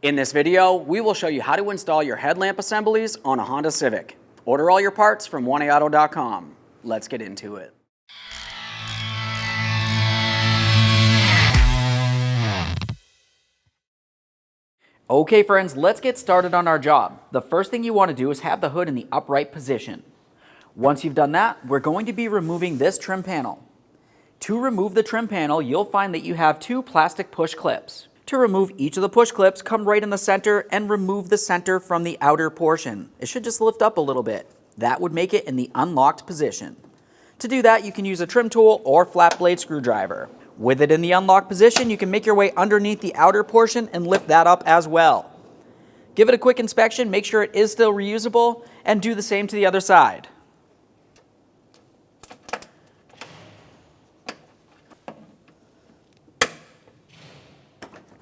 In this video, we will show you how to install your headlamp assemblies on a Honda Civic. Order all your parts from 1aauto.com. Let's get into it. Okay friends, let's get started on our job. The first thing you want to do is have the hood in the upright position. Once you've done that, we're going to be removing this trim panel. To remove the trim panel, you'll find that you have two plastic push clips. To remove each of the push clips, come right in the center and remove the center from the outer portion. It should just lift up a little bit. That would make it in the unlocked position. To do that, you can use a trim tool or flat blade screwdriver. With it in the unlocked position, you can make your way underneath the outer portion and lift that up as well. Give it a quick inspection, make sure it is still reusable, and do the same to the other side.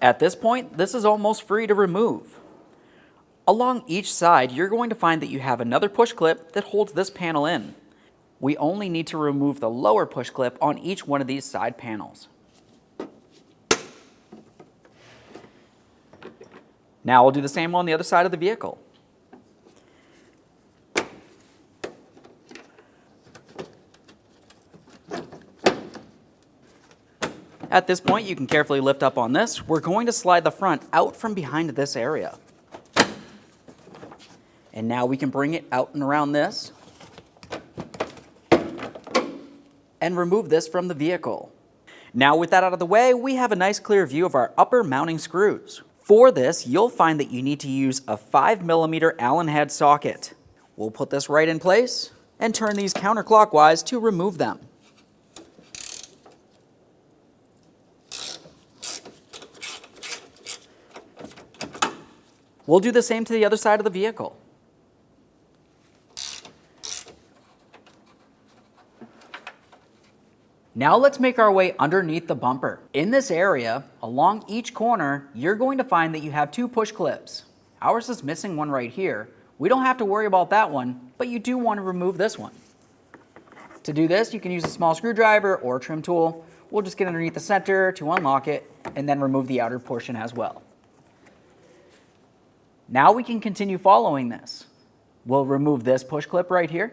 At this point, this is almost free to remove. Along each side, you're going to find that you have another push clip that holds this panel in. We only need to remove the lower push clip on each one of these side panels. Now we'll do the same on the other side of the vehicle. At this point, you can carefully lift up on this. We're going to slide the front out from behind this area. And now we can bring it out and around this and remove this from the vehicle. Now with that out of the way, we have a nice clear view of our upper mounting screws. For this, you'll find that you need to use a 5mm Allen head socket. We'll put this right in place and turn these counterclockwise to remove them. We'll do the same to the other side of the vehicle. Now let's make our way underneath the bumper. In this area, along each corner, you're going to find that you have two push clips. Ours is missing one right here. We don't have to worry about that one, but you do want to remove this one. To do this, you can use a small screwdriver or a trim tool. We'll just get underneath the center to unlock it and then remove the outer portion as well. Now we can continue following this. We'll remove this push clip right here.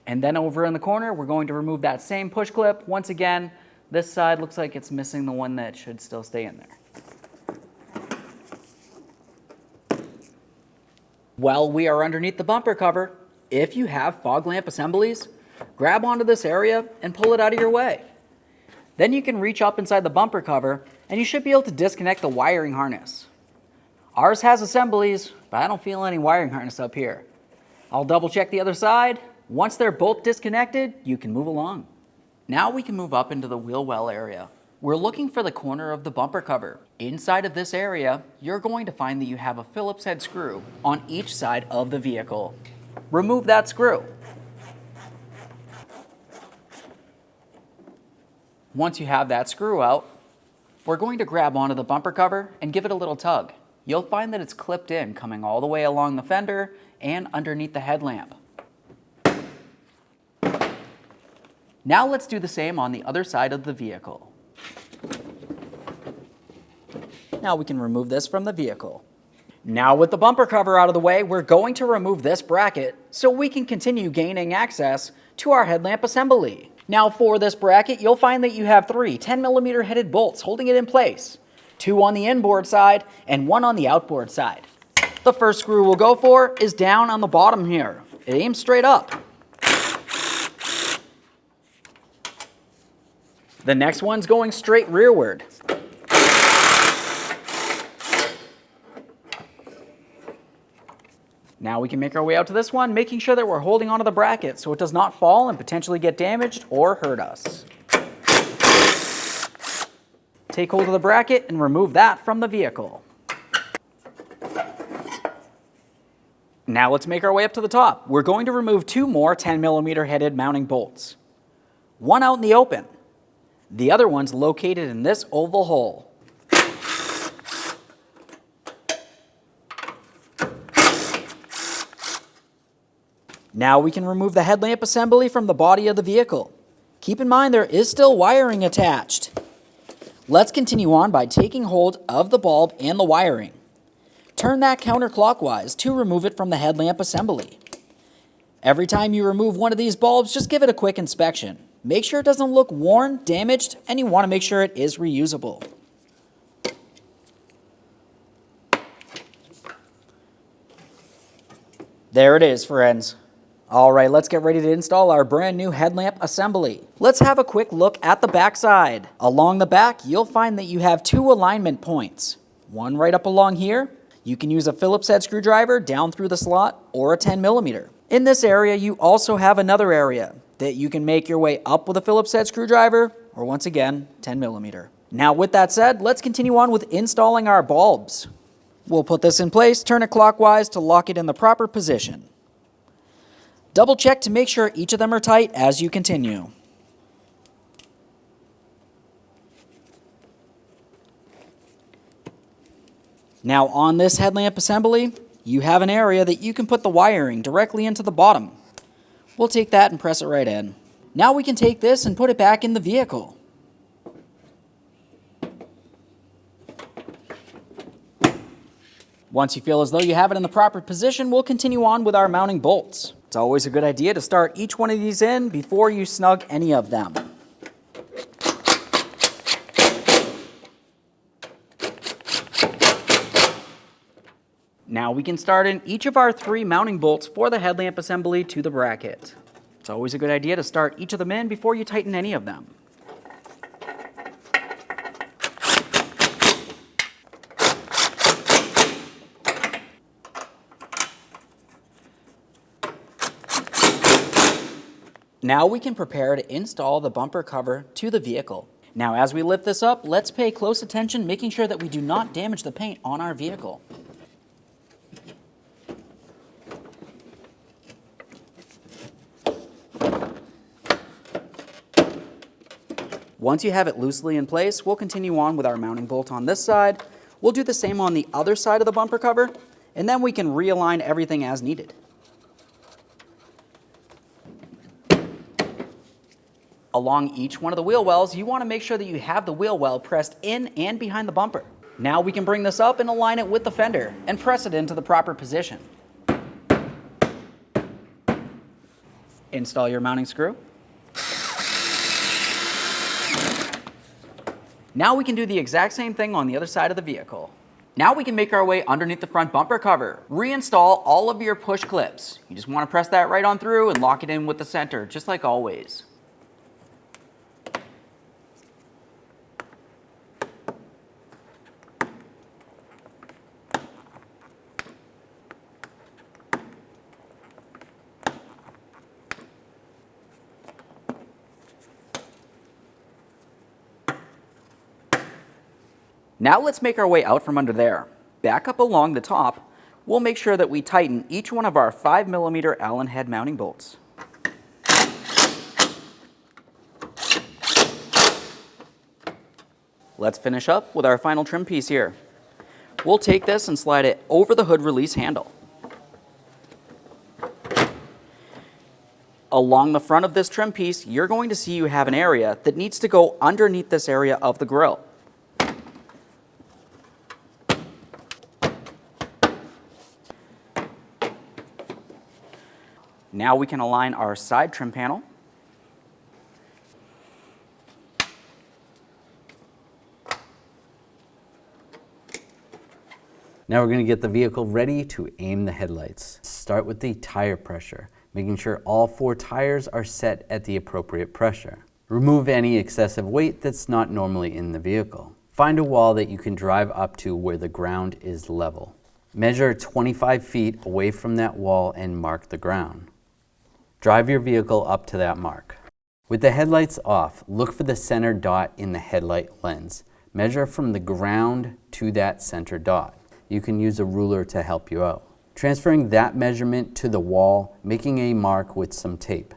And then over in the corner, we're going to remove that same push clip. Once again, this side looks like it's missing the one that should still stay in there. While we are underneath the bumper cover, if you have fog lamp assemblies, grab onto this area and pull it out of your way. Then you can reach up inside the bumper cover and you should be able to disconnect the wiring harness. Ours has assemblies, but I don't feel any wiring harness up here. I'll double check the other side. Once they're both disconnected, you can move along. Now we can move up into the wheel well area. We're looking for the corner of the bumper cover. Inside of this area, you're going to find that you have a Phillips head screw on each side of the vehicle. Remove that screw. Once you have that screw out, we're going to grab onto the bumper cover and give it a little tug. You'll find that it's clipped in, coming all the way along the fender and underneath the headlamp. Now let's do the same on the other side of the vehicle. Now we can remove this from the vehicle. Now with the bumper cover out of the way, we're going to remove this bracket so we can continue gaining access to our headlamp assembly. Now for this bracket, you'll find that you have three 10mm headed bolts holding it in place. Two on the inboard side and one on the outboard side. The first screw we'll go for is down on the bottom here. It aims straight up. The next one's going straight rearward. Now we can make our way out to this one, making sure that we're holding onto the bracket so it does not fall and potentially get damaged or hurt us. Take hold of the bracket and remove that from the vehicle. Now let's make our way up to the top. We're going to remove two more 10mm headed mounting bolts. One out in the open. The other one's located in this oval hole. Now we can remove the headlamp assembly from the body of the vehicle. Keep in mind there is still wiring attached. Let's continue on by taking hold of the bulb and the wiring. Turn that counterclockwise to remove it from the headlamp assembly. Every time you remove one of these bulbs, just give it a quick inspection. Make sure it doesn't look worn, damaged, and you want to make sure it is reusable. There it is, friends. All right, let's get ready to install our brand new headlamp assembly. Let's have a quick look at the back side. Along the back, you'll find that you have two alignment points. One right up along here. You can use a Phillips head screwdriver down through the slot or a 10mm. In this area, you also have another area that you can make your way up with a Phillips head screwdriver or once again, 10mm. Now with that said, let's continue on with installing our bulbs. We'll put this in place, turn it clockwise to lock it in the proper position. Double check to make sure each of them are tight as you continue. Now on this headlamp assembly, you have an area that you can put the wiring directly into the bottom. We'll take that and press it right in. Now we can take this and put it back in the vehicle. Once you feel as though you have it in the proper position, we'll continue on with our mounting bolts. It's always a good idea to start each one of these in before you snug any of them. Now we can start in each of our 3 mounting bolts for the headlamp assembly to the bracket. It's always a good idea to start each of them in before you tighten any of them. Now we can prepare to install the bumper cover to the vehicle. Now as we lift this up, let's pay close attention, making sure that we do not damage the paint on our vehicle. Once you have it loosely in place, we'll continue on with our mounting bolt on this side. We'll do the same on the other side of the bumper cover, and then we can realign everything as needed. Along each one of the wheel wells, you want to make sure that you have the wheel well pressed in and behind the bumper. Now we can bring this up and align it with the fender and press it into the proper position. Install your mounting screw. Now we can do the exact same thing on the other side of the vehicle. Now we can make our way underneath the front bumper cover. Reinstall all of your push clips. You just want to press that right on through and lock it in with the center, just like always. Now let's make our way out from under there. Back up along the top, we'll make sure that we tighten each one of our 5mm Allen head mounting bolts. Let's finish up with our final trim piece here. We'll take this and slide it over the hood release handle. Along the front of this trim piece, you're going to see you have an area that needs to go underneath this area of the grille. Now we can align our side trim panel. Now we're going to get the vehicle ready to aim the headlights. Start with the tire pressure, making sure all 4 tires are set at the appropriate pressure. Remove any excessive weight that's not normally in the vehicle. Find a wall that you can drive up to where the ground is level. Measure 25 feet away from that wall and mark the ground. Drive your vehicle up to that mark. With the headlights off, look for the center dot in the headlight lens. Measure from the ground to that center dot. You can use a ruler to help you out. Transferring that measurement to the wall, making a mark with some tape.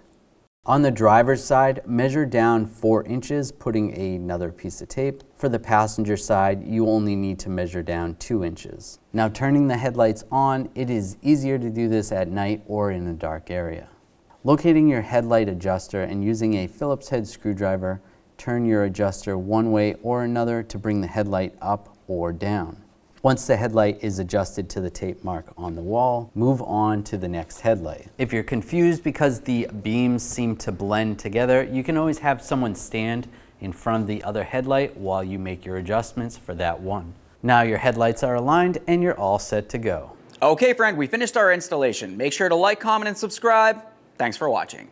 On the driver's side, measure down 4 inches, putting another piece of tape. For the passenger side, you only need to measure down 2 inches. Now turning the headlights on, it is easier to do this at night or in a dark area. Locating your headlight adjuster and using a Phillips head screwdriver, turn your adjuster one way or another to bring the headlight up or down. Once the headlight is adjusted to the tape mark on the wall, move on to the next headlight. If you're confused because the beams seem to blend together, you can always have someone stand in front of the other headlight while you make your adjustments for that one. Now your headlights are aligned and you're all set to go. Okay, friend, we finished our installation. Make sure to like, comment, and subscribe. Thanks for watching.